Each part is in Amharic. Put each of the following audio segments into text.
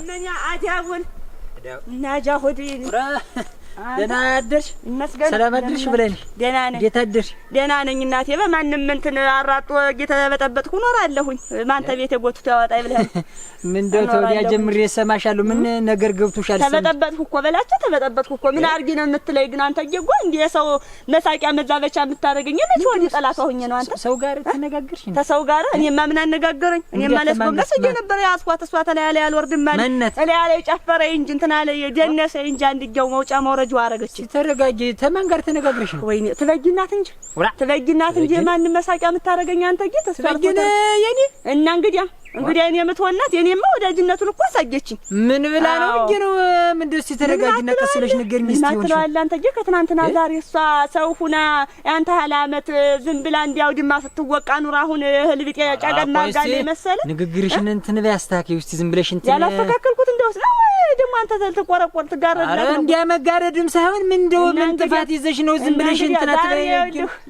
ምን አዳቡን ናጃ ሆዲ ደህና አደርሽ? ሰላም አደርሽ ብለኝ። ደህና ነኝ። እንዴት አደርሽ? ደህና ነኝ እናቴ። በማንም እንትን አራጦ እየተበጠበጥኩ እኖራለሁ። ማን ተቤት ጎትቶ ያወጣኝ ብለህ ምን እንደው ተወዲያ ጀምሬ እሰማሻለሁ። ምን ነገር ገብቶሻል? ተበጠበጥኩ እኮ በላቸው። ተበጠበጥኩ እኮ ምን አድርጊ ነው የምትለኝ? ግን አንተ እየጎ እንደ ሰው መሳቂያ መዛበቻ የምታደርገኝ መቼ ወዲ ጠላት ሆኜ ነው አንተ ሰው ጋር ተነጋገርሽ? ተሰው ጋር እኔማ ምን አነጋገረኝ? እኔማ ለስጎምበስ እየነበረ ያስኳት እሷ ተላያለ ያልወርድም ማለት ተላያለ ጨፈረኝ እንጂ እንትና ላይ ደነሰ እንጂ አንድኛው መውጫ መውረጃው አረገች። ተረጋጊ። ተማን ጋር ተነጋግረሽ ነው? ወይኔ ትበጊናት እንጂ ማን መሳቂያ የምታደርገኝ አንተ ጌታ ተበጊነ የኔ እና እንግዲህ እኔ የምትወናት የኔማ ወዳጅነቱን እኮ አሳየችኝ። ምን ብላ ነው እንጂ ነው ምን ደስ ተረጋጊና ቀስለሽ ነገር ሚስት ይሆንሽ ማትራላ አንተ ጌ ከትናንትና ዛሬ እሷ ሰው ሁና አንተ ሀላመት ዝም ብላ እንዲያው ድማ ስትወቃ ኑራ አሁን ህልብጤ ጫገና ጋር መሰለ ንግግርሽን እንትን በያስተካክይ እስቲ ዝም ብለሽ እንትን ያላስተካከልኩት እንደውስ ነው ደግሞ አንተ ተልተቆረቆር ትጋረድና ነው እንዲያ መጋረድም ሳይሆን ምን እንደው ምን ጥፋት ይዘሽ ነው ዝም ብለሽ እንትን አትበይ።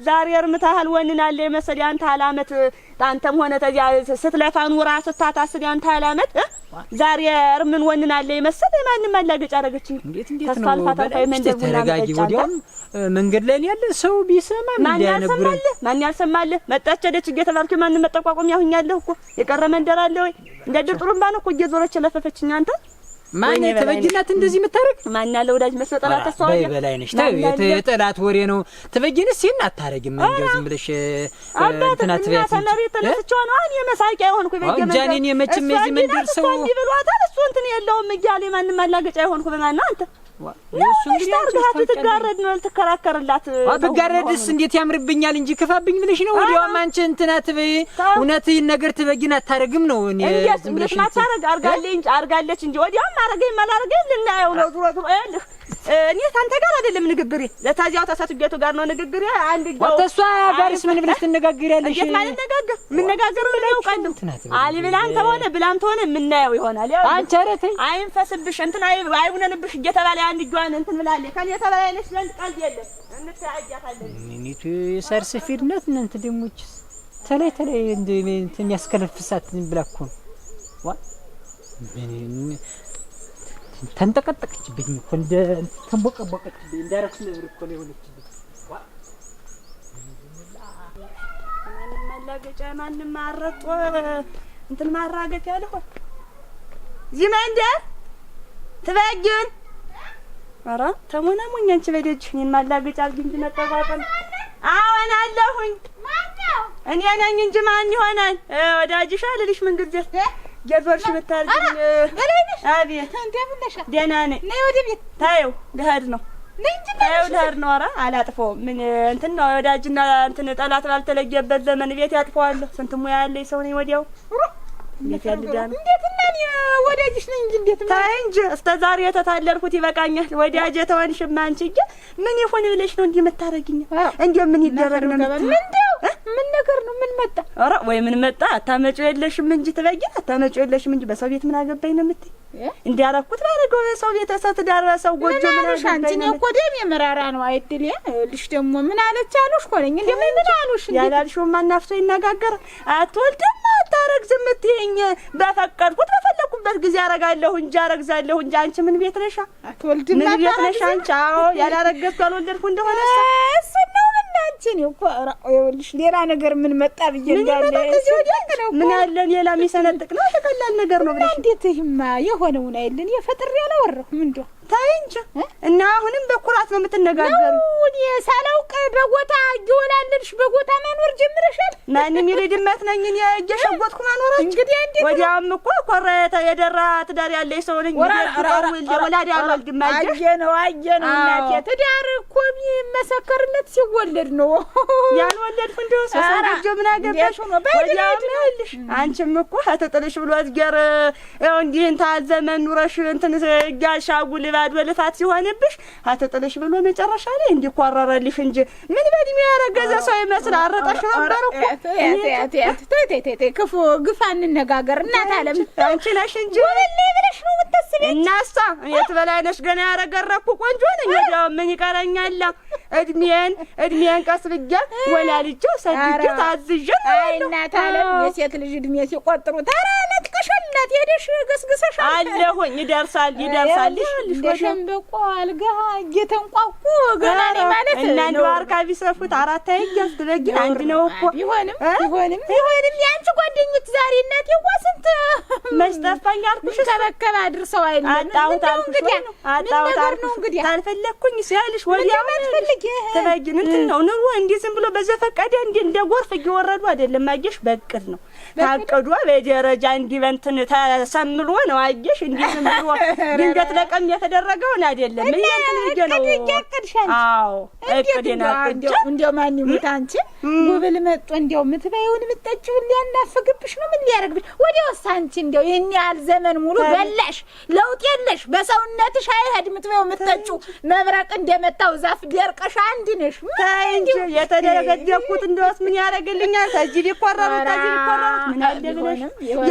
ዛሬ እርምታህል ወንናለ መሰለ አንተ ሀላመት አንተም ሆነ ተዚያ ስትለፋ ኑራ ስታታስብ አንተ ሀላመት ዛሬ እርምን ወንናለ መሰለ ማንንም አላገጭ አረገችኝ። እንዴት ነው በላይ መንደር ተረጋጊ። ወዲያውም መንገድ ላይ ያለ ሰው ቢሰማ ምን ያነግረኝ? ማን ያልሰማል? መጣች ሄደች እየተባልኩ ማን መጠቋቋም ያሁኛለሁ እኮ የቀረ መንደር አለ ወይ እንደ ድር ጥሩምባ ነው እኮ እየዞረች ለፈፈችኝ አንተ ማን ተበጅናት እንደዚህ የምታረግ ማን ያለ ወዳጅ መስጠላት ተሷል በላይ ነሽ። ታው የጠላት ወሬ ነው። ተበጅንስ ይሄን አታረግም እንደው ዝም ብለሽ እንትና ትበያት ተነሪ ተነስቸው ነው አን የመሳቂያ የሆንኩ በየመ ጃኒን የመችም እዚህ መንደር ሰው ይብሏታል። እሱ እንትን የለውም እያለ ማንንም አላገጫ የሆንኩ በማን ነው አንተ እሱ እንግዲህ ታርጋት ትጋረድ ነው ልትከራከርላት አትጋረድስ እንዴት ያምርብኛል እንጂ ከፋብኝ ብለሽ ነው ወዲያው አንቺ እንትና ትበይ እውነት ይሄን ነገር ትበጊና አታረግም ነው እኔ ዝም ብለሽ ማታረግ አርጋለች እንጂ ወዲያው ማረገኝ ማላረገኝ ልናየው ነው ዙሮ ያለህ እኔ ታንተ ጋር አይደለም ንግግሬ ለታዚያው ተሰጥጌቱ ጋር ነው ንግግሬ አንድ ጋር ተሷ ጋርስ ምን ብለሽ ትነጋገሪያለሽ? እንዴት ማለት ነጋገር ምን ነጋገር ምን ያውቃለሁ አሊ ብላንተ ሆነ ብላንተ ሆነ ምን ነው ይሆናል አንቺ አረተኝ አይንፈስብሽ እንትን አይቡነንብሽ እየተባለ አንድ ጇን እንትን ብላለ ከኔ ተባላይነሽ ዘንድ ቃል የለም እንታያያታለን ሚኒቱ ሰርሰፊድነት እንት ደሞች ተለይ እንትን ያስከለፍሳት ብላኩ ዋ ምን ተንጠቀጠቀችብኝ እኮ እንደ ተንቦቀቦቀችብኝ እንዳረክስ ነብር እኮ ነው የሆነችብኝ። ዋ ማንም ማላገጫ ማንም አረጦ እንትን ማራገት ያለው እዚህ መንደር ትበጊን ኧረ ተሞናሞኝ አንቺ በደጅ እኔን ማላገጫ አልግኝ እንጂ መጠቋቋም አዎን አለሁኝ። ማነው? እኔ ነኝ እንጂ ማን ይሆናል? ወዳጅሽ አልልሽ ምን ግርጀት ገርበርሽ ብታርግኝ አቤት እንደምነሻ ደህና ነኝ። ነይ ወደ ቤት ታየው ልሄድ ነው ነይ እንጂ ታየው ልሄድ ነው። ኧረ አላጥፈውም ምን እንትን ነው ወዳጅና እንትን ጠላት ባልተለየበት ዘመን ቤት ያጥፈዋለሁ። ስንት ሙያ ያለኝ ሰው ነኝ ወዲያው እንዴት ያልዳን እንዴት እና እኔ ወዳጅሽ ነኝ እንጂ እንዴት ታይ እንጂ እስከ ዛሬ የተታለልኩት ይበቃኛል። ወዳጅ ተወንሽማ አንቺ እንጂ ምን ይሆን ብለሽ ነው እንዴ የምታረጊኝ? እንዴ ምን ይደረግ ነው ምንድነው? ምን ነገር ነው? ምን መጣ? ኧረ ወይ ምን መጣ? አታመጪው የለሽም እንጂ ትበጊና አታመጪው የለሽም እንጂ በሰው ቤት ምን አገባኝ ነው የምትይ? እንዲያረኩት ባረገው በሰው ቤት ተዳረሰው ጎጆ ምን አለሽ? አንቺ ነው እኮ ደም የመራራ ነው አይደል? ልሽ ደግሞ ምን አለች አሉሽ ኮለኝ እንዴ ምን አሉሽ? ያላልሽው ማናፍቶ ይነጋገር አትወልድም አታረግዝም እትይኝ በፈቀድኩት በፈለኩበት ጊዜ አረጋለሁ እንጂ አረግዛለሁ እንጂ አንቺ ምን ቤት ነሽ? አትወልድም ምን ቤት ነሽ አንቺ? አዎ ያላረገዝኩ አልወለድኩ እንደሆነ እሱ ነው አንቺ ነው እኮ ይኸውልሽ ሌላ ነገር ምን መጣ ብዬ እንዳለ ምን ያለ ሌላ የሚሰነጥቅ ነው ተቀላል ነገር ነው ብለሽ እንዴት ይማ የሆነውን አይደል የፈጥር ያላወራሁ ምንድነው ታይ እንጂ እና አሁንም በኩራት ነው የምትነጋገሩ። እኔ ሳላውቅ በጎታ ይወላልሽ በጎታ ማኖር ጀምረሻል። ማንም ይልድመት ነኝ እኔ እየሸጎጥኩ ማኖር እንግዲህ እንዴት ወዲያም እኮ ኮረተ የደራ ትዳር ያለ ሰው ነኝ ወላድ ያልወልድም አየነው እናቴ ትዳር እኮ የሚመሰከርለት ሲወለድ ነው ያልወለድኩ እንደው ሰሰደጀ ምን አገባሽ ወዲያም ይልሽ አንቺም እኮ አተጠለሽ ብሎ አዝገር ያው እንዲህ እንታ ዘመን ኑረሽ እንትን ጋሻጉል ባድ ወልፋት ሲሆንብሽ አተጠለሽ ብሎ መጨረሻ ላይ እንዲቆራረልሽ እንጂ ምን በድሜ ያረገዘ ሰው ይመስል አረጣሽ ነበር እኮ ተይ ክፉ ግፋ እንነጋገር እናት አለም አንቺ ነሽ እንጂ ወለለ ብለሽ ነው የምትስለኝ እናሳ የትበላይነሽ ገና ያረገረኩ ቆንጆ ነኝ ወዲያው ምን ይቀረኛል እድሜን ቀስ ብዬ ወላልጆ ሰድጄ ታዝዤ እናት አለም የሴት ልጅ እድሜ ሲቆጥሩ ታራ ነጥቀሻል እናት ሄደሽ ገስግሰሻል አለሁኝ ይደርሳል እንደ ሸምበቆ አልጋ እየተንቋቁ ገና ነኝ ማለት እና እንደው አርካቢ ሰፉት አራት አይያዝ ትበጊን አንድ ነው እኮ ይሆንም ያንቺ ጓደኞች ዛሬ እናት የዋስንት መስጠፋኝ አልኩሽ ከበከባ አድርሰው አይደለም አጣውት ነው እንግዲህ ታልፈለኩኝ ሲያልሽ ወዲያው ማትፈልጊ ትበጊን እንትን ነው ኑሮ እንዲህ ዝም ብሎ በዘፈቀደ እንደ ጎርፍ እየወረዱ አይደለም አየሽ በቅድ ነው ታቀዱ በደረጃ እንዲህ በእንትን ተሰምሎ ነው አየሽ እንዲህ ዝም ብሎ ድንገት ለቀም የተደረገው ነው አይደለም እንትን ነው አዎ እቅዴና እንደው ማን ይሙት አንቺ ጉብል መጥቶ እንደው ምትበይውን ምትጠጪው ሊያናፍግብሽ ነው ምን ሊያረግብሽ ወዲያውስ አንቺ እንደው ይሄን ያህል ዘመን ሙሉ በላሽ ለውጥ የለሽ በሰውነትሽ አይሄድ ምትበይው ምትጠጪው መብረቅ እንደመታው ዛፍ ደርቀሽ አንድ ነሽ እንጂ የተደረገደኩት እንደውስ ምን ያረግልኛል ታጂ ሊቆረሩ ምን አለ ብለሽ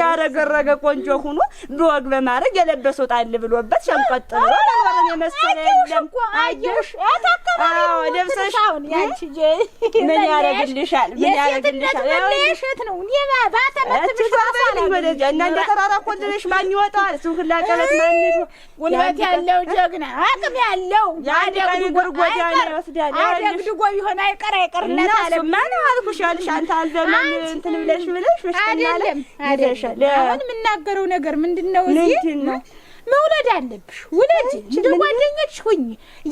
ያረገረገ ቆንጆ ሆኖ በወግ በማረግ የለበሰው ጣል ብሎበት ሸንቆጥ ብሎ ለወረን የመሰለ የለም አየሽ አታከማው ለብሰሽ ያንቺ ምን ያረግልሻል ለሽት ነው ኒባ ባተመትብሽ ወደዚያ እና እንደ ተራራ ቆልለሽ ማን ይወጣል እሱ ሁላ ቀበት ማን ይዱ ጉልበት ያለው ጀግና አቅም ያለው ያደግ ጉርጓዳ ነው ይወስዳል አደግድጎ ቢሆን አይቀርነት አለ ማን አልኩሽ ያልሽ አንተ አልዘመን እንትን ብለሽ አይደለም አሁን የምናገረው ነገር ምንድነው እዚህ መውለድ አለብሽ ውለጂ እንደ ጓደኞች ሁኚ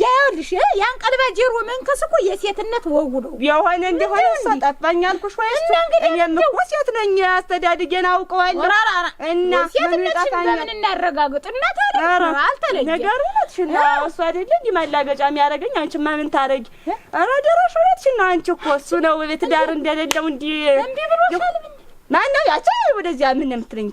ያውልሽ ያን ቀልባ ጀሮ መንከስ እኮ የሴትነት ወጉ ነው የሆነ እንደሆነ ሰጠፋኝ አልኩሽ ወይስ እኔም እኮ ሴት ነኝ አስተዳድጌን አውቀዋለሁ እና ሴትነት በምን እናረጋግጥ እና ታዲያ አልተለየ ነገሩ ነትሽና እሱ አይደል እንዴ ማላገጫ የሚያረገኝ አንቺማ ምን ታረጊ አረ ደረሽ ነትሽና አንቺ እኮ እሱ ነው ቤት ዳር እንደሌለው እንዴ ብሎሻል ማነው ያቺ ወደዚያ ምን የምትለኝ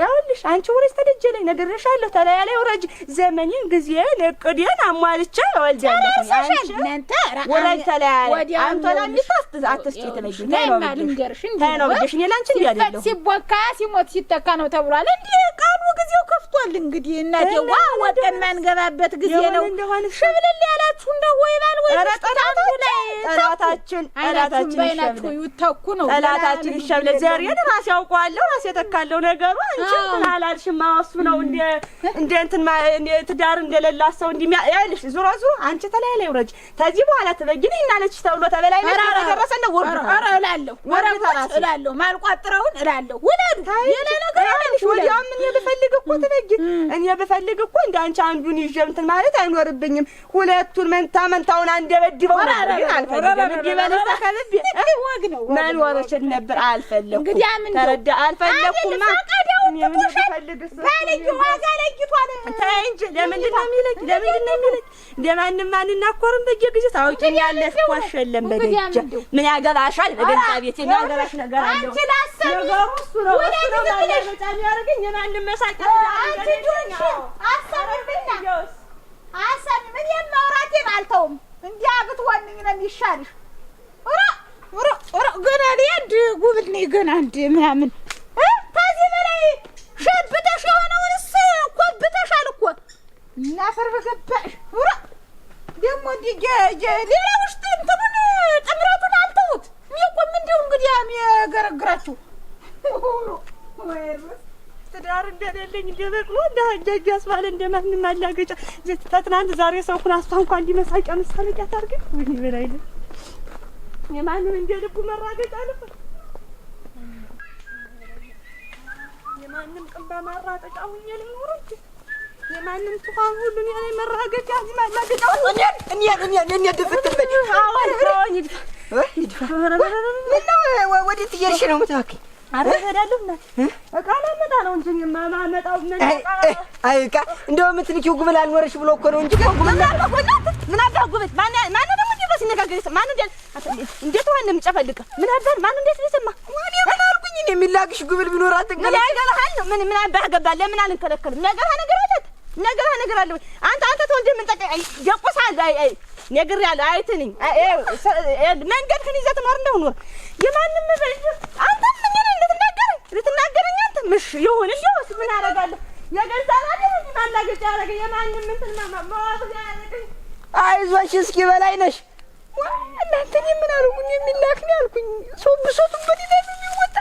ያውልሽ አንቺ ወሬስ ተደጀለኝ ነገርሻለሁ ተላያለ ወራጅ ዘመኔን ጊዜን እቅዴን አሟልቼ ወልጃለሁ አንቺ እናንተ ወላጅ ተላያለ አንተላም አትስጪ ተለይኝ ታይነው ብለሽ እኔ ላንቺ እንዲያደለው ሲቦካ ሲሞት ሲተካ ነው ተብሏል እንዴ ቃሉ ጊዜው ከፍቷል እንግዲህ እናቴዋ ወደን ማንገባበት ጊዜ ነው ሽብልል ያላችሁ እንደው ወይ ባል ወይ ጠላታችን ባይናችሁ ይተኩ ነው ጠላታችን ይሸብለ ዘር ራስ ያውቀዋለሁ ራስ የተካለው ነገሩ አንቺ አላልሽማ እሱ ነው እንደ እንትን ትዳር እንደሌላት ሰው ያልሽ ዙሮ አንቺ ተላያለ ወረጅ ታጂ በኋላ ተበግነኝ አለች ተብሎ ተበላይ ነው ተደረሰ ነው ወርዱ ኧረ እላለሁ እላለሁ ማልቋጥረውን እላለሁ ወለዱ የለ ነገር አለሽ ወዲያው ምን የብፈልግ እኮ ተበግን እኔ ብፈልግ እኮ እንደ አንቺ አንዱን ይዤ እንትን ማለት አይኖርብኝም ሁለቱን መንታውን አንደበድበው ግን አልፈልግም እንዲበለሳ ከልብ ወግ ነው ማን ወረቸን ነበር አልፈለኩም እንግዲህ ተረዳ አልፈለኩማ እኔ ምን ብፈልግስ ባለኝ ዋጋ ለይቷል እንጂ ለምንድን ነው የሚለኝ እንደማንም ማንናኮርም በየጊዜው ታውቂኛለሽ እኮ አሸለም በደጅ ምን ያገባሻል በገንዛ ቤት የሚያገባሽ ነገር አለው አንቺ ላሰብ እሱ ነው በጣም ያረገኝ የማንም መሳቂያ አሰብ ምን የማውራቴን አልተውም እንዲያ ብትወንኝ ነው የሚሻልሽ ገና አንድ ጉብል ነኝ ገና አንድ ምናምን ከዚህ በላይ ሸብተሽ የሆነውንስ ኮብተሻል እኮ እናፈር በገባሽ ደግሞ ሌላ ውስጥ እንትኑን ጥምረቱን አልተውት እኔ እንደው እንግዲህ የሚያገረግራችሁ ትዳር እንደሌለኝ እንደበቅሎ እንዳጃጅ አስባለ እንደማንም አላገጫ ትናንት ዛሬ ሰው ኩን አስቷ እንኳን እንዲመሳቂያ መሳለቂያ ታርገኝ ወይ በላይለ የማንም እንደልቡ መራገጫ አለፈ የማንም ቅንባ ማራጠጫ ሁኜ ልኖር እንጂ የማንም ትፋን ሁሉ እኔ ላይ መራገጫ እዚህ ማላገጫ እኔ ድፍትል በል አሁን ይድፋ ምነው ወዴት እየሄድሽ ነው የምትባክኝ አረጋዳለሁ እናት እቃ ለመጣ ነው እንጂ ማመጣው ምን እቃ እንደው የምትልኪው ጉብል አልኖረሽ ብሎ እኮ ነው እንጂ ጉብል ምን አባ ጉብል ማን ደግሞ እንደዚህ ሲነጋገር ማን እንዴት ዋን የምጨፈልቅ ምን አባ ማን እንዴት ሊሰማ ወዴ ምን አልኩኝ እኔ የሚላክሽ ጉብል ቢኖራት ምን ያገባሃል ነው ምን አባ ገባ ለምን አልንከለከልም ነገር አለ አንተ ተወልደ ምን ጠቀ ደቆሳል አይ ነገር ያለ አይተንኝ መንገድ ከን ይዘት ነው እንደው የማንም በልጅ አንተ ምን ልትናገረኝ አንተ ምሽ ይሁን እንደውስ ምን አደርጋለሁ የገዛና ደግሞ ማላገጫ ያረገ የማንም እንትን ማማዋት ያረገኝ አይዞሽ እስኪ በላይ ነሽ እናንተ ምን አልኩኝ የሚላክ ነው ያልኩኝ ሰው ብሶቱበት ይላል የሚወጣ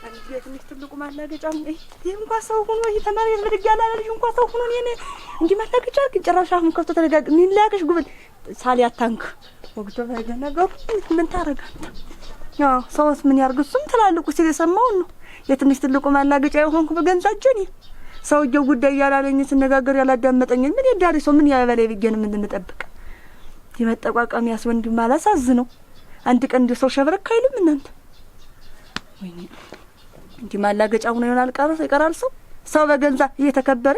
ትንሽ ትልቁ ማላገጫም ይሄ እንኳን ሰው ሆኖ ይሄ ተማሪ ልጅ ያላለ ልጅ እንኳን ሰው ሆኖ እኔ እንዲህ ማላገጫ ግን ጭራሽ አሁን ከፍቶ ተረጋግ ምን ላከሽ ጉብል ሳሊ አታንክ ወግቶ ባይገ ነገሩ ምን ታረጋንተ ያው ሰውስ ምን ያርግ እሱም ትላልቁ ሲል የሰማው ነው የትንሽ ትልቁ ማላገጫ የሆንኩ በገንዛጀኝ ሰውየው ጉዳይ ያላለኝ ስነጋገር ያላዳመጠኝ ምን ይዳሪ ሰው ምን ያበላይ ቢገን ምን እንጠብቅ ይመጣቋቋም ያስወንድ ማላሳዝ ነው አንድ ቀን እንደ ሰው ሸብረክ አይልም እናንተ ወይኔ እንዲ ማላገጫ ሆኖ ይሆናል ይቀራል ሰው በገንዛ እየተከበረ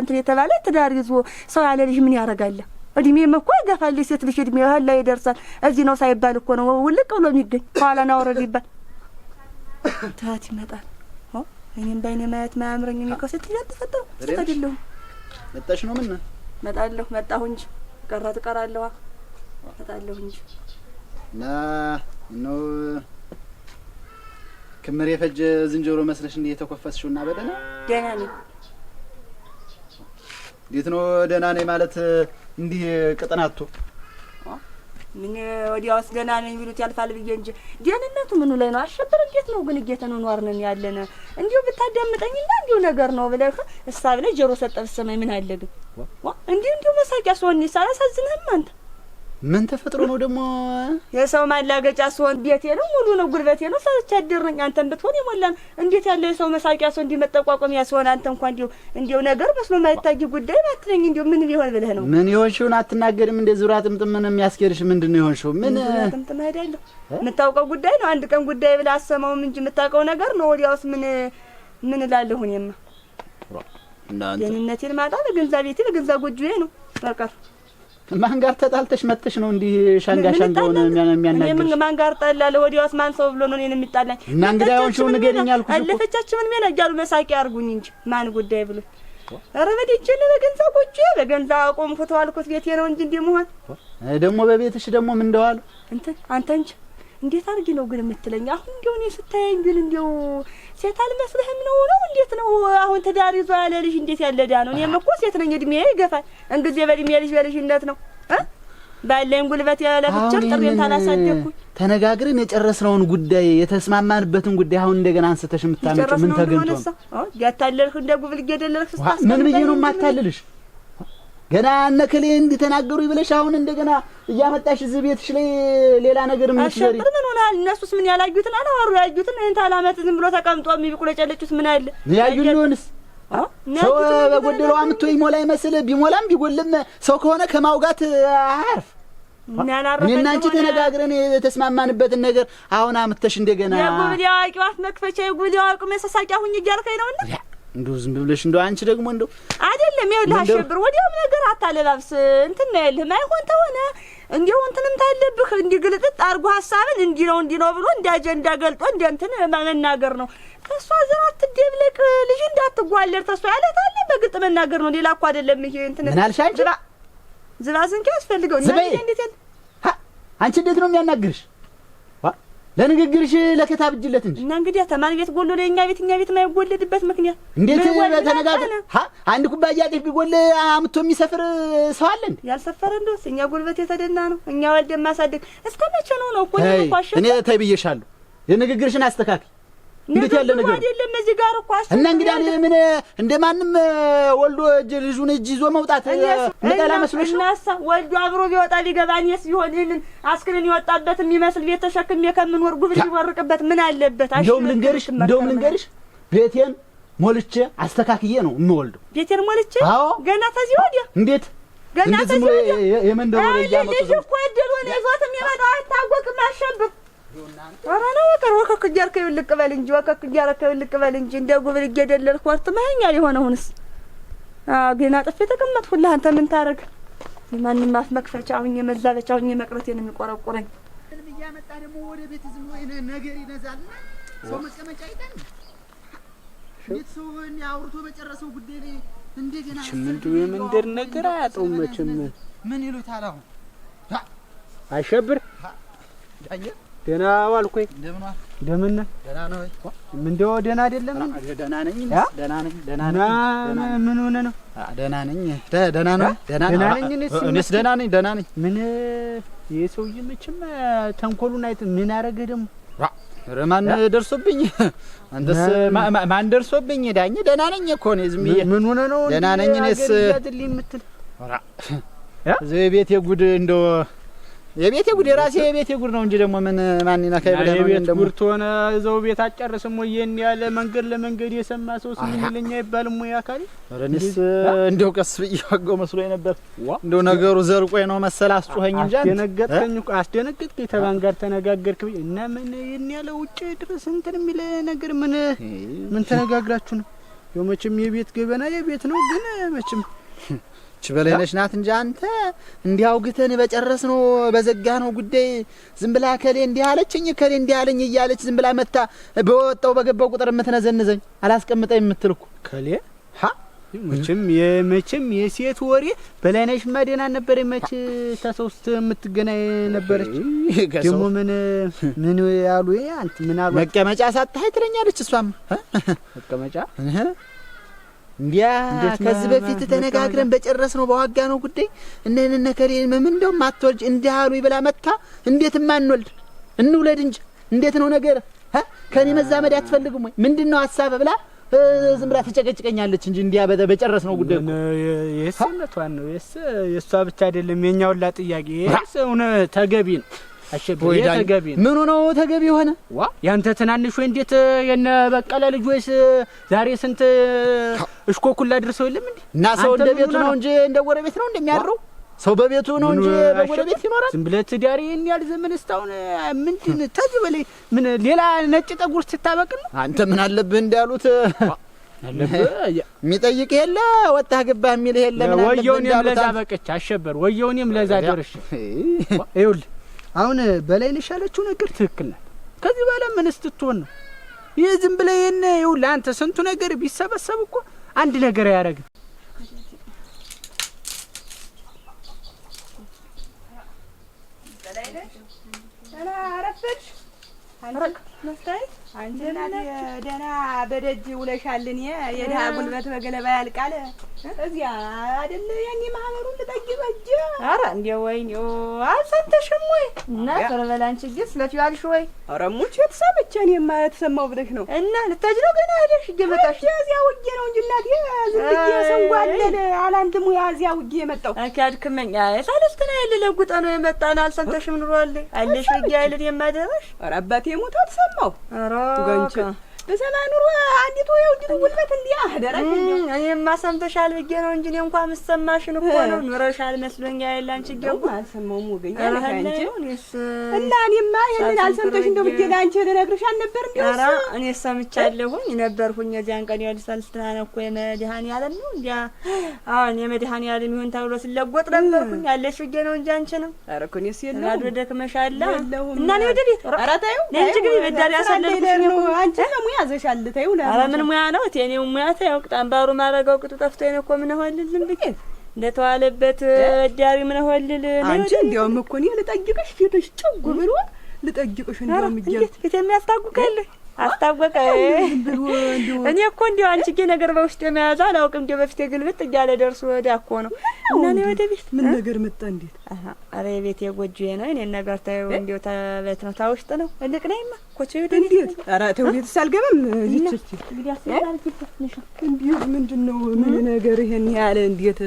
እንትን የተባለ ትዳር ይዞ ሰው ያለ ልጅ ምን ያረጋል እድሜ መኮ ያጋፋል ሴት ልጅ እድሜ ያህል ላይ ይደርሳል እዚህ ነው ሳይባል እኮ ነው ውልቅ ብሎ የሚገኝ ኋላ ነው ወረድ ይባል ታት ይመጣል እኔም ባይኔ ማየት ማያምረኝ ነው ከሴት ልጅ ተፈጠሩ ተደለው መጣሽ ነው ምን መጣሁ እንጂ ቀራለሁ መጣለሁ እንጂ ነው ክምር የፈጀ ዝንጀሮ መስለሽ እንዴ የተኮፈስሽውና በደና ደህና ነኝ እንዴት ነው ደህና ነኝ ማለት እንዲህ ቅጥናቱ ምን ወዲያውስ ደህና ነኝ ቢሉት ያልፋል ብዬ እንጂ ደህንነቱ ምኑ ላይ ነው አሸብር እንዴት ነው ግን እየተነኗር ነን ያለነ እንዲሁ ብታዳምጠኝና እንዲሁ ነገር ነው ብለህ እሳብ ላይ ጆሮ ሰጠብ ሰማይ ምን አለ ግን እንዲሁ መሳቂያ ሶኒ ሳላሳዝንህም አንተ ምን ተፈጥሮ ነው ደግሞ የሰው ማላገጫ ሶን ቤቴ ነው ሙሉ ነው ጉልበቴ ነው ሰልቻ አደረኝ አንተን ብትሆን ይሞላል እንዴት ያለ የሰው መሳቂያ ሰው እንዲመጣቋቋም ያስሆን አንተ እንኳን እንዲሁ ነገር መስሎ ማይታይ ጉዳይ ባትለኝ እንዲሁ ምን ቢሆን ብለህ ነው ምን ይሆንሽውን አትናገርም እንደ ዙራ ጥምጥም ምን የሚያስከርሽ ምንድነው ይሆንሽው ምን ጥምጥም አይደለም የምታውቀው ጉዳይ ነው አንድ ቀን ጉዳይ ብለህ አሰማው እንጂ የምታውቀው ነገር ነው ወዲያውስ ምን እላለሁ እኔማ የኔነቴን ማጣ ለገንዘቤቴ ለገንዛ ጎጆዬ ነው በቃ ማን ጋር ተጣልተሽ መጥተሽ ነው እንዲህ ሻንጋሻንጋውን የሚያናግርሽ? ምን ማን ጋር ተጣላለ? ወዲያውስ ማን ሰው ብሎ ነው እኔን የሚጣላኝ? እና እንግዲህ አሁንሽው ንገሪኝ አልኩሽ እኮ አለፈቻችሁ ምን ሜላ እያሉ መሳቂያ አርጉኝ እንጂ ማን ጉዳይ ብሎ ኧረ በደጀነ በገንዛ ጎጆዬ በገንዛ ቆምኩት አልኩት ቤቴ ነው እንጂ እንደመሆን ደግሞ በቤትሽ ደግሞ ምን እንደዋሉ አንተ እንጂ እንዴት አርጊ ነው ግን የምትለኝ? አሁን እንደው እኔ ስታየኝ ግን እንደው ሴት አልመስልህም ነው እንዴት ነው? አሁን ትዳር ይዞ ያለ ልጅ እንዴት ያለዳ ነው? እኔም እኮ ሴት ነኝ እድሜ ይገፋል። እንግዲህ በእድሜ ልጅ በልጅነት ነው ባለኝ ጉልበት ያለፍጭር ጥሬን ታላሳደኩ ተነጋግረን የጨረስነውን ጉዳይ የተስማማንበትን ጉዳይ አሁን እንደገና አንስተሽ የምታመጪው ምን ተገኝቶ ነው? ያታለልህ እንደ ጉብል ገደለልህ ስታስ ምን ብዬ ነው የማታልልሽ? ገና እነከሌ እንዲተናገሩ ይብለሽ አሁን እንደገና እያመጣሽ እዚህ ቤትሽ ላይ ሌላ ነገር ምን ትሰሪ? አሸብር ምን ሆናል? እነሱስ ምን ያላዩትን አላወሩ ያዩትን እንታ አላመት ዝም ብሎ ተቀምጦ የሚብቁ ለጨለጩት ምን አለ? ያዩልውንስ ሰው በጎደለው አምጥቶ ይሞላ ይመስል ቢሞላም ቢጎልም ሰው ከሆነ ከማውጋት አያርፍ። እኔና አንቺ ተነጋግረን የተስማማንበትን ነገር አሁን አምጥተሽ እንደገና የጉብል ያዋቂው አፍ መክፈቻ የጉብል ያዋቂው መሳሳቂያ ሁኝ እያልከኝ ነውና እንደው ዝም ብለሽ እንደው አንቺ ደግሞ እንደው አይደለም ይኸውልህ አሸብር ወዲያውም ነገር አታለባብስ እንትን ነው ያለህ ማይሆን ተሆነ እንዲሁ እንትንም ታለብህ እንዲግልጥጥ አርጎ ሐሳብን እንዲ ነው ብሎ እንደ አጀንዳ ገልጦ እንደ እንትን መናገር ነው ከሷ ዘራት ትደብለቅ ልጅ እንዳትጓለር ተሷ ያለታለ በግልጥ መናገር ነው ሌላ እኮ አይደለም ይሄ እንትን ምን አልሽ አንቺ ዝባዝንኪ ያስፈልገው እና እንዴት አንቺ እንዴት ነው የሚያናግርሽ ለንግግርሽ ለከታብጅለት እንጂ እና እንግዲህ ተማን ቤት ጎሎ ለኛ ቤት የማይጎልድበት ምክንያት እንዴት በተነጋገር አንድ ኩባያ ጤፍ ቢጎል አምጥቶ የሚሰፍር ሰው አለ እንዴ? ያልሰፈረ እንደው እኛ ጉልበት የተደና ነው እኛ ወልደን ማሳደግ እስከመቼ ነው እኮ እኔ ተይ ብዬሻለሁ የንግግርሽን አስተካክል እንዴት ያለ ነገር አይደለም እዚህ ጋር እኮ አሽ እና እንግዲህ እኔ ምን እንደማንም ወልዶ ልጁን እጅ ይዞ መውጣት ነጠላ መስሎሽ እናሳ ወልዶ አብሮ ቢወጣ ሊገባኝስ ቢሆን ይሄንን አስክሬን ይወጣበት የሚመስል ቤት ተሸክሜ ከምንወር ጉብል ይወርቅበት ምን አለበት? እንደውም ልንገርሽ ቤቴን ሞልቼ አስተካክዬ ነው የምወልደው። ቤቴን ሞልቼ ገና ተዚህ ወዲያ እንዴት ገና ተዚህ ወዲያ የመንደሩ ያያመጡ ልጅ እኮ እድል ሆነ ይዞት የሚመጣው አይታወቅም አሸብር አራና ወከክ እያርከው ልቅበል እንጂ ወከክ እያርከው ልቅበል እንጂ እንደ ጉብል እየደለልኩ ወርጥማኛል የሆነውንስ ገና ጥፌ ተቀመጥኩልህ አንተ ምን ታረግ ማንንም አፍ መክፈቻውኝ የመዛበቻውኝ መቅረቴን የሚቆረቆረኝ ምን እያመጣ ደግሞ ወደ ቤት ዝም ወይ ነገር ይነዛልና ሰው መቀመጫ አይደል እንዴት ሰው አውርቶ በጨረሰው ጉዳይ ላይ እንደገና ምንድነው የመንደር ነገር አያጠውም መቼም ምን ይሉታል አሁን አሸብር ዳኛ ደህና ዋልኩኝ እንደምን ደህና ነው ምንድነው ደህና አይደለም ደህና ነኝ ምን ሆነ ነው ደህና ነኝ እኔስ ደህና ነኝ ምን የሰውዬ መቼም ተንኮሉን አይተ ምን አረገ ደግሞ ረማን ደርሶብኝ አንተስ ማን ደርሶብኝ ዳኝ ደህና ነኝ እኮ ነው ዝም ብዬ ምን ሆነ ነው ደህና ነኝ እኔስ ያድልኝ የምትል ኧረ የቤቴ ጉድ እንደው የቤቴ ጉድ የራሴ የቤቴ ጉድ ነው እንጂ ደግሞ ምን ማን ይናካይ ብለህ ነው እንደው ጉድ ሆነ እዛው ቤት አጨርስም ወይ የኔ ያለ መንገድ ለመንገድ የሰማ ሰው ስለሚለኛ ይባልም ወይ አካል ረንስ እንደው ቀስ ብዬው መስሎኝ ነበር እንደው ነገሩ ዘርቆኝ ነው መሰል አስጮኸኝ እንጂ አስደነገጥከኝ እኮ አስደነገጥከኝ ተባን ጋር ተነጋገርክ እና ምን የኔ ያለ ውጭ ድረስ እንትን የሚል ነገር ምን ተነጋግራችሁ ነው ያው መቼም የቤት ገበና የቤት ነው ግን መቼም በለነሽ ናት እንጂ አንተ እንዲያው ግተን በጨረስ ነው በዘጋ ነው ጉዳይ ዝም ብላ ከሌ እንዲህ አለችኝ ከሌ እንዲህ አለኝ እያለች ዝም ብላ መታ በወጣው በገባው ቁጥር የምትነዘንዘኝ አላስቀምጠኝ የምትልኩ ከሌ መቼም የሴት ወሬ በለነሽ ማደና ነበር መቼ ተሰውስት የምትገናኝ ነበረች ደግሞ ምን ያሉ አንተ ምን አሉ መቀመጫ ሳታይ ትለኛለች እሷም መቀመጫ እንዲያ ከዚህ በፊት ተነጋግረን በጨረስ ነው በዋጋ ነው ጉዳይ እነነ ከሌ ምን እንደው ማትወልጅ እንዲያሉ ይብላ መጣ እንዴት ማንወልድ እንውለድ እንጂ እንዴት ነው ነገር ከኔ መዛመድ አትፈልግም ወይ ምንድነው ሐሳብ ብላ ዝም ብላ ተጨቀጭቀኛለች እንጂ እንዲያ በጨረስ ነው ጉዳይ የሰነቷን ነው የሷ ብቻ አይደለም የኛውላ ጥያቄ የሰውነ ተገቢ ነው አሸብር ተገቢ ምን ነው ተገቢ ሆነ ያንተ ትናንሽ ወይ እንዴት የነ በቀለ ልጅ ወይስ ዛሬ ስንት እሽኮኩላ ድርሰው የለም እንዴ እና ሰው እንደ ቤቱ ነው እንጂ እንደ ጎረቤት ነው እንደሚያድረው ሰው በቤቱ ነው እንጂ በጎረቤት ይኖራል ዝም ብለህ ትዳር ያል ዘመን እስታውን ምንድን ተጅበለ ምን ሌላ ነጭ ጠጉር ስታበቅል ነው አንተ ምን አለብህ እንዳሉት የሚጠይቅ የለ ወጣ ገባ የሚል የለ ምን አለብህ ወየውንም ለዛ በቀች አሸበር ወየውንም ለዛ ደርሽ ይኸውልህ አሁን በላይነሽ ያለችው ነገር ትክክል ናት ከዚህ በኋላ ምን ስትሆን ነው ይህ ዝም ብለህ ይኸውልህ አንተ ስንቱ ነገር ቢሰበሰብ እኮ አንድ ነገር ያደርግ በላይነሽ አረፈች አንተ መስታይ አንተ ደህና በደጅ ውለሻልን የድሃ ጉልበት በገለባ ያልቃል እዚያ አይደል ያኔ ማህበሩን ልጠይቅ ወጀ ኧረ እንደው ወይኔው አልሰተሽም ወይ እና ተረበላንቺ ግን ስለፊያልሽ ወይ ኧረ ሙች የተሰመቸ እኔ ማለት ሰማው ብለሽ ነው እና ልታጅ ነው ገና አይደሽ እየመጣሽ እዚያ ውጌ ነው እንጂ እናቴ ዝምብዬ ሰንጓለለ አላንተሙ ያዚያ ውጌ የመጣው አካድክመኛ የሳለስትና ያለ ለጉጣ ነው የመጣና አልሰምተሽም ኑሯል አለሽ ውጌ አይደል የማደረሽ ኧረ አባቴ ሞት አትሰማው ኧረ ገንቺ በሰማ ኑሮ አንዲቱ የውዲቱ ጉልበት እንዲያ አደረክ እኔማ ሰምተሻል ብዬ ነው እንጂ እኔ እንኳን መስማሽን እኮ ነው ኑረሻል መስሎኛ ያላንቺ ገው አልሰማውም ወገኛ አንቺ እና እኔማ ይሄን አልሰምተሽ እንደው ብዬ ላንቺ ልነግርሽ አልነበር እንዴ ኧረ እኔ ሰምቻለሁኝ ነበርኩኝ እዚያን ቀን ያልሳልስተና እኮ የመድሃን ያለም ነው እንዴ አሁን የመድሃን ያለም ይሁን ተብሎ ስለጎጥ ነበርኩኝ ያለሽ ብዬ ነው እንጂ አንቺ ነው ኧረ እኮ እኔስ የለውም አዶ ደክመሻል እና ነው ወደ ቤት ኧረ ታዩ ነኝ ግን በዳር ያሰለልኩሽ ነው አንቺ ነው ያዘሻል ታዩ ነው ኧረ ምን ሙያ ነው እቴኔው ሙያ ታዩ ቅጣምባሩ ማረጋው ቅጡ ጠፍቶኝ ነው እኮ ምን ሆልል ዝም ብዬ እንደተዋለበት ዳሪ ምን ሆልል አንቺ እንደውም እኮ ነው ልጠይቅሽ ፊትሽ ጭጉ ብሎ ልጠይቅሽ እንደውም ይገት ፊት የሚያስታጉካል አስታወቀ እኔ እኮ እንዲው አንቺ ገ ነገር በውስጥ የሚያዛ አላውቅም እንደ በፊት ግልብጥ እያለ ደርሶ ወደ እኮ ነው እና ነው ወደ ቤት ምን ነገር መጣ እንዴት አረ ቤት የጎጆዬ ነው እኔ ነገር ታዩ እንዲው ተበት ነው ታውስጥ ነው እልቅ ነይማ ኮቼ ወደ እንዴት አረ ተው ቤት ሳልገባም ልጅ እንግዲህ አስባል ትፈትነሽ እንዴ ምንድነው ምን ነገር ይሄን ያለ እንዴት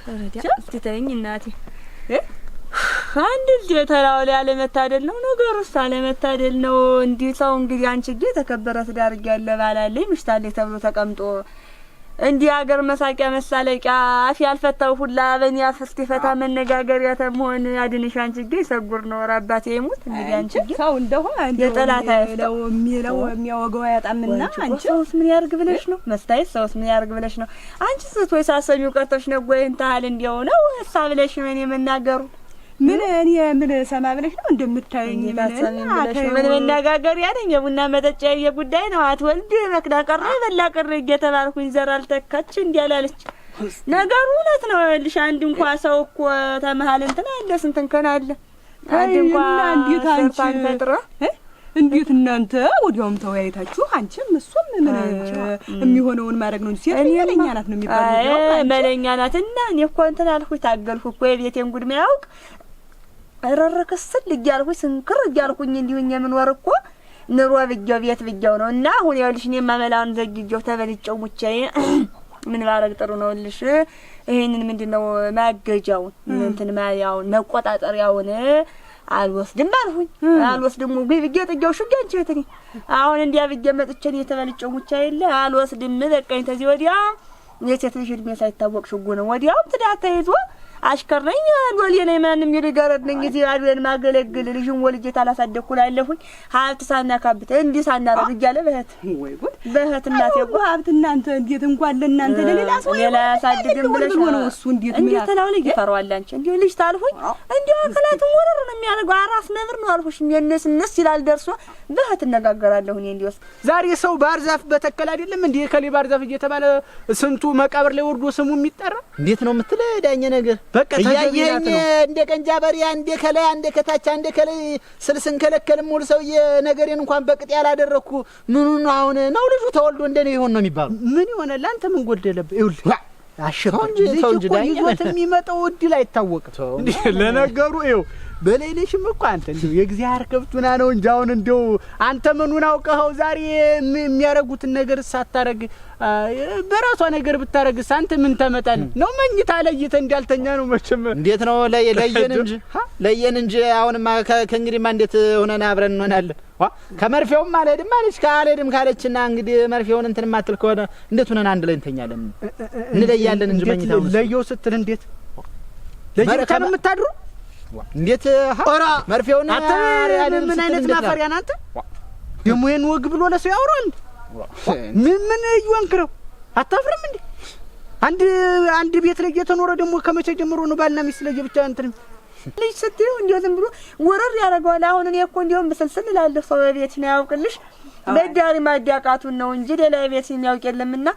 አረዳ እስቲ ተይኝ እናቴ አንድ ጀተራው ላይ አለመታደል ነው ነገሩስ አለመታደል ነው እንዲህ ሰው እንግዲህ አንቺ ግን ተከበረ ትዳር ያለ ባላለኝ ምሽታለኝ ተብሎ ተቀምጦ እንዲህ ሀገር መሳቂያ መሳለቂያ አፍ ያልፈታው ሁላ በእኔ አፍስቲ ፈታ መነጋገሪያ ተመሆን አድንሽ አንቺ ግን ሰጉር ነው አባቴ ይሙት እንግዲህ አንቺ ግን ሰው እንደሆነ የጠላት አይለው የሚለው የሚያወጋው ያጣምና አንቺ ሰውስ ምን ያርግ ብለሽ ነው መስታይ ሰውስ ምን ያርግ ብለሽ ነው አንቺ ስትወይ ሳሰሚው ቀርተሽ ነው ወይ እንታል እንዲያው ነው ሐሳብ ብለሽ ምን የመናገሩ ምን እኔ ምን ሰማ ብለሽ ነው እንደምታዩኝ ምን መነጋገር ያለኝ የቡና መጠጫ የጉዳይ ነው አትወልድ መክዳ ቀረ በላ ቀረ እየተባልኩኝ ዘር አልተካች እንዲያላለች ነገሩ እውነት ነው ልሽ አንድ እንኳን ሰው እኮ ተመሃል እንትና አለ ስንትን ከናለ አንድ እንኳን እንዴት አንቺ ፈጥሮ እንዴት እናንተ ወዲያውም ተወያይታችሁ አንቺም እሱም ምን የሚሆነውን ማድረግ ነው እንጂ ሴት መለኛ ናት ነው የሚባለው መለኛ ናት እና እኔ እኮ እንትን አልኩኝ ታገልኩ እኮ የቤቴን ጉድ የሚያውቅ ረረከስል እያልኩኝ ስንክር እያልኩኝ እንዲሁኝ የምንወር እኮ ኑሮ ብየው ቤት ብየው ነው እና አሁን ያልሽ እኔ ማመላውን ዘግጆ ተበልጨው ሙቻዬ ምን ባረግ ጥሩ ነው ልሽ ይሄንን ምንድነው ማገጃውን እንትን ማያውን መቆጣጠሪያውን አልወስድም አልሁኝ አልወስድም ብዬ ጥጃው ሽጋንቺ እተኒ አሁን እንዲያ ብዬ መጥቼ የተበልጨው ሙቻዬ አልወስድም በቃኝ ተዚህ ወዲያ የሴት ልጅ እድሜ ሳይታወቅ ሽጉ ነው ወዲያው ትዳር ተይዞ አሽከረኝ ወልዬ ነኝ ማንም ይልጋረድኝ እዚህ አድወን ማገለግል ልጅን ወልጄ ታላሳደኩ ላለሁኝ ሀብት ሳናካብተ እንዲህ ሳናረግ እያለ በህት ወይ ጉድ በህት እናቴ ሀብት እናንተ እንዴት እንኳን ለእናንተ ለሌላ ሰው ሌላ ያሳድግም ብለሽ ነው እሱ እንዴት እንዴት ተላው ልጅ ይፈራዋል አንቺ እንዴ ልጅ ታልሁኝ እንዴ አከላቱን ወረር ነው የሚያደርገው አራስ ነብር ነው አልሁሽ የነስ ይላል ደርሶ በህት እነጋገራለሁ እኔ እንዲወስ ዛሬ ሰው ባህር ዛፍ በተከለ አይደለም እንዴ ከሌ ባህር ዛፍ እየተባለ ስንቱ መቃብር ላይ ወርዶ ስሙ የሚጠራ እንዴት ነው የምትለ ዳኘ ነገር በቃ ያየኝ እንደ ቀንጃበሪያ እንደ ከላይ እንደ ከታች እንደ ከላይ ስልስን ከለከል ሙሉ ሰውዬ ነገሬን እንኳን በቅጥ ያላደረኩ ምኑ ነው አሁን ነው ልጁ ተወልዶ እንደኔ ይሆን ነው የሚባለው ምን ይሆናል አንተ ምን ጎደለብህ ይኸውልህ አሸፈን ልጅ ይዞት የሚመጣው እድል አይታወቅም እንዴ ለነገሩ ይኸው በሌሊሽም እኮ አንተ እንደው የእግዚአብሔር ከብቱና ነው እንጂ አሁን እንደው አንተ ምኑን አውቀኸው ዛሬ የሚያረጉትን ነገር ሳታረግ በራሷ ነገር ብታረግስ አንተ ምን ተመጣን ነው መኝታ ለይተ እንዳልተኛ ነው መቼም እንዴት ነው ለየን እንጂ አሁንማ ከእንግዲህማ እንዴት ሆነና አብረን እንሆናለን ከመርፌውም አልሄድም አለች ካልሄድም ካለችና እንግዲህ መርፌውን እንትን ማትል ከሆነ እንዴት ሆነና አንድ ላይ እንተኛለን እንለያለን እንጂ መኝታው ለየው ስትል እንዴት ለየታ ነው የምታድሩ እንዴት መርፌውን ምን አይነት ማፈሪያ ናንተ ደሞ የን ወግ ብሎ ለሰው ያወራል ምን ይወንክረው አታፍርም እንዴ አንድ ቤት ላይ እየተኖረ ደሞ ከመቼ ጀምሮ ነው ባልና ሚስት ላይ ብቻ እንትን ልጅ ስትዩ እንዴት ዝም ብሎ ወረር ያደርገዋል አሁን እኔ እኮ እንዴው በሰልሰል ላለሁ ሰው ቤት ነው ያውቅልሽ በዳሪ ማዳቃቱን ነው እንጂ ሌላ ቤት የሚያውቅ የለምና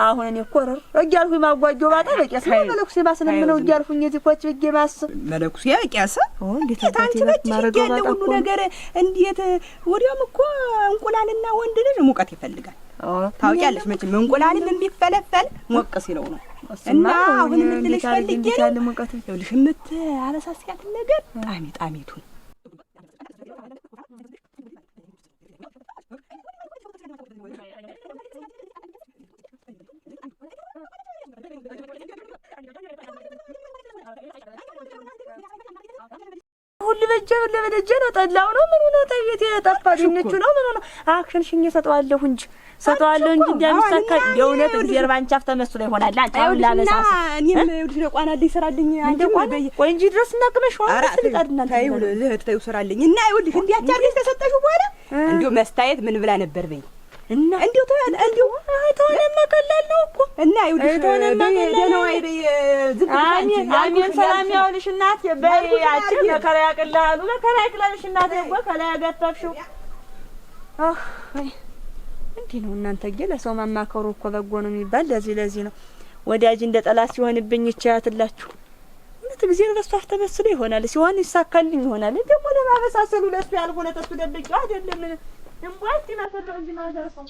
አሁን እኔ እኮ ወረር እያልኩኝ ማጓጆው ባጣ በቂያስ መለኩሴ ባስለም ነው እያልኩኝ እዚህ ኮች ብዬ ማስ መለኩሴ በቂያስ እንዴት አንቺ በቂ ያለ ሁሉ ነገር እንዴት ወዲያም እኮ እንቁላልና ወንድ ልጅ ሙቀት ይፈልጋል ታውቂያለሽ መቼም እንቁላልን የሚፈለፈል ሞቅ ሲለው ነው እና አሁን ምን ልልሽ ፈልጌ ነው ይኸውልሽ አበሳስያት ነገር ጣሚቱን ሁሉ በጀ ነው ጠላው ነው ምን ነው ታየት የጠፋ ድንቹ ነው ምን ነው አክሽን ሽኝ ሰጠዋለሁ እንጂ እንደሚሳካ የእውነት እግዚአብሔር ባንቻፍ ተመስሎ ይሆናል አንተ አሁን ላለሳስ እኔም ይኸውልሽ ለቋና ይሰራልኝ አንቺ ቆይ እንጂ ድረስ እናቅመሽ ዋና ስለጣድና ታዩ ለህተዩ ሰራልኝ እና ይኸውልሽ እንዲያቻ አርገሽ ተሰጠሽው በኋላ እንዴው መስታየት ምን ብላ ነበር በይ እና እንዴው ተወለና ቀላል ነው እኮ እና ይኸውልሽ ደህና አይበይ አሜን ሰላም ያውልሽ እናት በይ ያቺ መከራ ያቀላሉ መከራ ያቀላልሽ እናት ይጎ ከላይ ያጋጣፍሽው እንዴ ነው እናንተ ለሰው ማማከሩ እኮ በጎ ነው የሚባል ለዚህ ነው ወዳጅ እንደ ጠላት ሲሆንብኝ ይቻያትላችሁ እንት ጊዜ ረስቷ ተመስሎ ይሆናል ሲሆን ይሳካልኝ ይሆናል ደግሞ ለማበሳሰሉ ለሱ ያልሆነ ተሱ ደብቂው አይደለም እንኳን ማፈለው እንጂ ማዘርፈው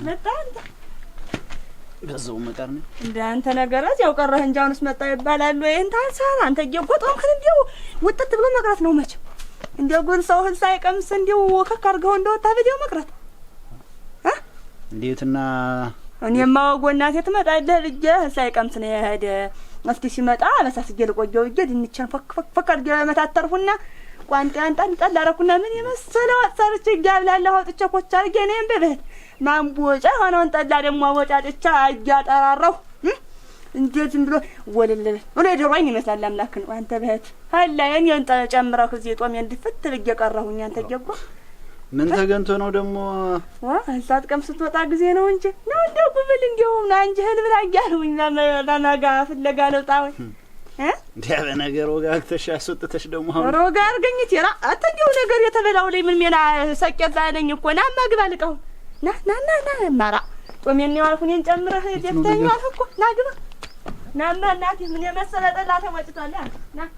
መጣንተ በዛው መጣር ነው እንደ አንተ ነገራት ያው ቀረህ እንጂ አሁንስ መጣ ይባላል ወይ እንት አንሳን አንተ እየቆጣው ከንዲው ወጥት ብሎ መቅራት ነው መቼም እንደው ግን ሰው ህል ሳይቀምስ እንደው ወከክ አድርገው እንደወጣ በዲው መቅራት እንዴትና እኔማ ወጎናቴ ትመጣለህ ልጅ ሳይቀምስ ነው የሄደ እስቲ ሲመጣ በሳስጀ ልቆየው እጄ ድንቻን ፈክ አድርገው መታተርሁና ቋንጣን ጣል አረኩና ምን የመሰለው አሰርቼ ጋብላለሁ አውጥቼ ኮቻ አርጌ ነኝ በበት ማንቦጫ ሆነውን ጠላ ደግሞ ወጫጭቻ አያጠራራው እንዴት ዝም ብሎ ወለለ ወለ ደሮኝ ይመስላል አምላክ ነው አንተ በህት ሀላ የኔን ጨምረህ እዚህ ጦም እንድፈት ልጅ ቀረሁኝ አንተ ጀጎ ምን ተገንቶ ነው ደግሞ? አንሳት ቀም ስትወጣ ጊዜ ነው እንጂ ነው እንደው ጉብል እንደው አንጀህን ብላ እያሉኝ ለነጋ ፍለጋ ለውጣው እንዴ በነገር ወጋግተሽ ያስወጥተሽ ደግሞ አሁን ሮጋ አርገኝ ትራ አተንዲው ነገር የተበላው ላይ ምን ሜና ሰቀዛ ነኝ እኮ ና ማግባ ልቀው ና ማራ ጦሜን ነው አልኩኝ ጨምረህ ደፍተኛው አልኩ ና ግባ ናማ እናቴ ምን የመሰለ ጠላ ተወጭቷል ና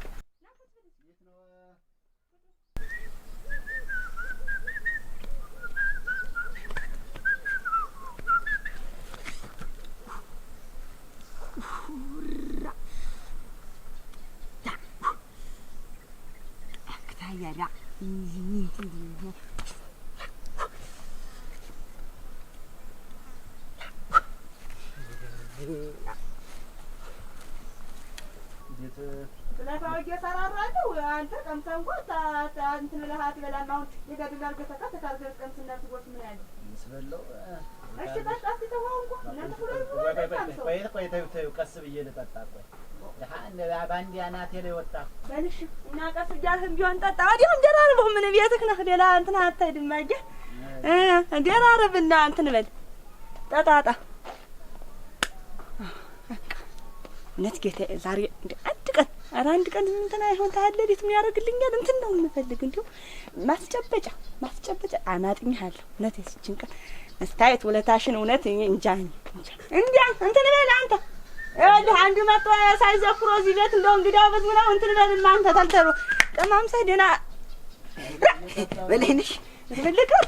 ያላ ለታውቂ ሰራራለው አንተ ቀምሰህ እንኳን እንትን ለሃት በላማው ይገድላል ገተካ ተካርገስ ቀምስና ትጎት ምን ያለ መስበለው እሺ በቃ ተተዋውቁ እናንተ ቆይ ተይው ቀስ ብዬ ልጠጣ ቆይ ባንዲ አናቴ ላይ ወጣ በልሽ እና ቀስ እያልህም ቢሆን ጠጣ ወዲያው እንደራርበው ምን ቤትህ ነህ ሌላ እንትን አትሄድም አየህ እንደራርብና እንትን በል ጠጣጣ እውነት ጌታ ዛሬ አንድ ቀን እንትን አይሆን ታለዲት ምን ያደርግልኛል እንትን ነው የምፈልግ እንዴው ማስጨበጫ አናጥኝሃለሁ እውነት እቺን ቀን መስታየት ወለታሽን እውነት እንጃኝ እንዴ እንትን በል አንተ ያለ አንዱ መጣ ሳይዘፍሮ እዚህ ቤት እንደው እንግዲህ አበዝ ምናው እንትን በል አንተ ተልተሮ ቀማምሰ ደና በለኝሽ ልልቀው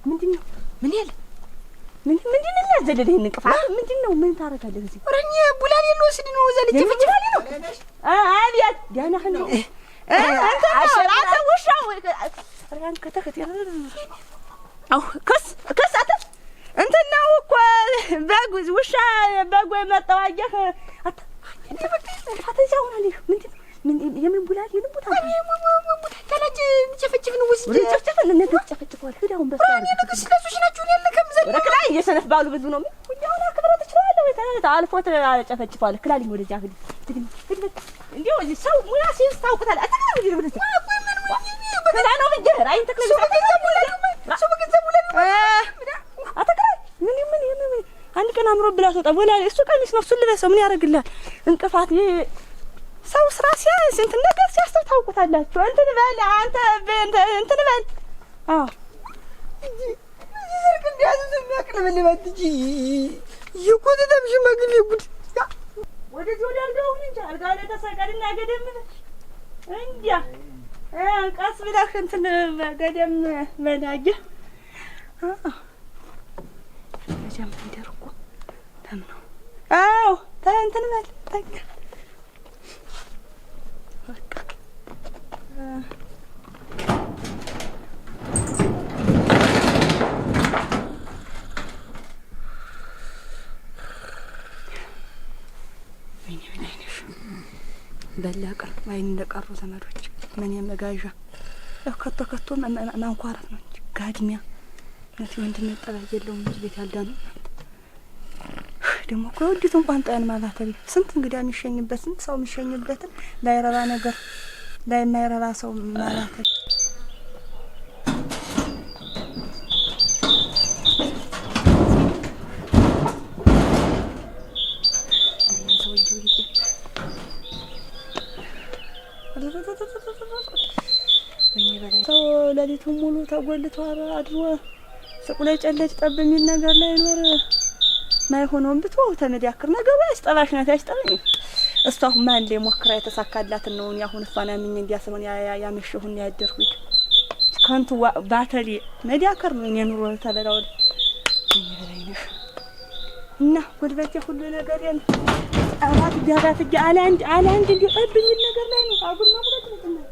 ምንድነው ምን ያለ ምንድነው ያዘለልህ እንቅፋት ምንድነው ምን ታረጋለህ እዚህ ወረኛ ቡላል የለውስድ ነው ዘልጅ ፍጭፋሊ ነው አብያት ዳና ኸን አንተ ውሻው አራን ከተከተ አው ከስ አተ እንትናው እኮ በጉዝ ውሻ በጉ የመጣው አየህ እንት ፈተጃው ነው ምን የምን ቡላል የልቡታ ታላጅ ጨፈጭፍ ነው ወስጄ ጨፈጭፈን እንደ ጨፈጭፈዋል ሄዳውን በሳር ስለሱሽ ናችሁ ያለከም ዘለ ረክላ እየሰነፍ ባሉ ብዙ ነው ሁሉና ክብረት ይችላል ወይ አልፎት ጨፈጭፈዋል ክላሊ ወደዛ ፍድ እንዴው እዚህ ሰው ሙያ ሲስታውቁታል አታውቁም እንዴ ወደዛ በላ ነው እንጀራ አይንተክለ ሰው በገንዘቡ ላይ አታውቁም ምን አንድ ቀን አምሮ ብላ ተጣ ወላ እሱ ቀሚስ ነው እሱ ልበሰው ምን ያደርግልሃል እንቅፋት ሰው ስራ ሲያንስ እንትን ነገር ሲያስተው ታውቁታላችሁ እንትን በል አንተ እንትን በል አዎ ይዘርክ እንዲያዝ የሚያቅልብል ባትጂ ይቆጥተም ሽማግሌ ጉድ ወደዚህ ወደ አልጋው እንጂ አልጋው ላይ ተሰቀልና ገደም እንዲያ ቀስ ብለህ እንትን ገደም በላጅ ለጀም እንደርኩ ተምነው አዎ እንትን በል ተኛ በላቀር ማይን እንደቀሩ ዘመዶች ምን የመጋዣ ከቶ ማንኳራት ነው እንጂ ጋድሚያ ማለት ወንድም ጠባይ የለውም እንጂ ቤት ያልዳነው ደግሞ እኮ ወዲት እንኳን ጣያን ማባተሪ ስንት እንግዳ የሚሸኝበት ስንት ሰው የሚሸኝበትን ላይረባ ነገር ላይማይረባ ሰው ማባተሪ ሰው ለሊቱን ሙሉ ተጎልቶ አድሮ ሱቅ ላይ ጨለጭ ጠብ የሚል ነገር ላይ ኖር ማይሆነውን ብትወው ተመዲያክር ነገሩ ያስጠላሽ ናት ያስጠላኝ እሷ ማን ለሞክራ የተሳካላት ነው ያሁን ፋናምኝ እንዲያስመን ያመሽሁን ያደርኩት ካንቱ ባተሪ መዲያከር ነው የኑሮ ተበላው ይበላይነሽ እና ጉልበቴ ሁሉ ነገር ያለ አራት ጃራት ጃላንድ እንዲጠብ የሚል ነገር ላይ ነው አጉል ነው ብለህ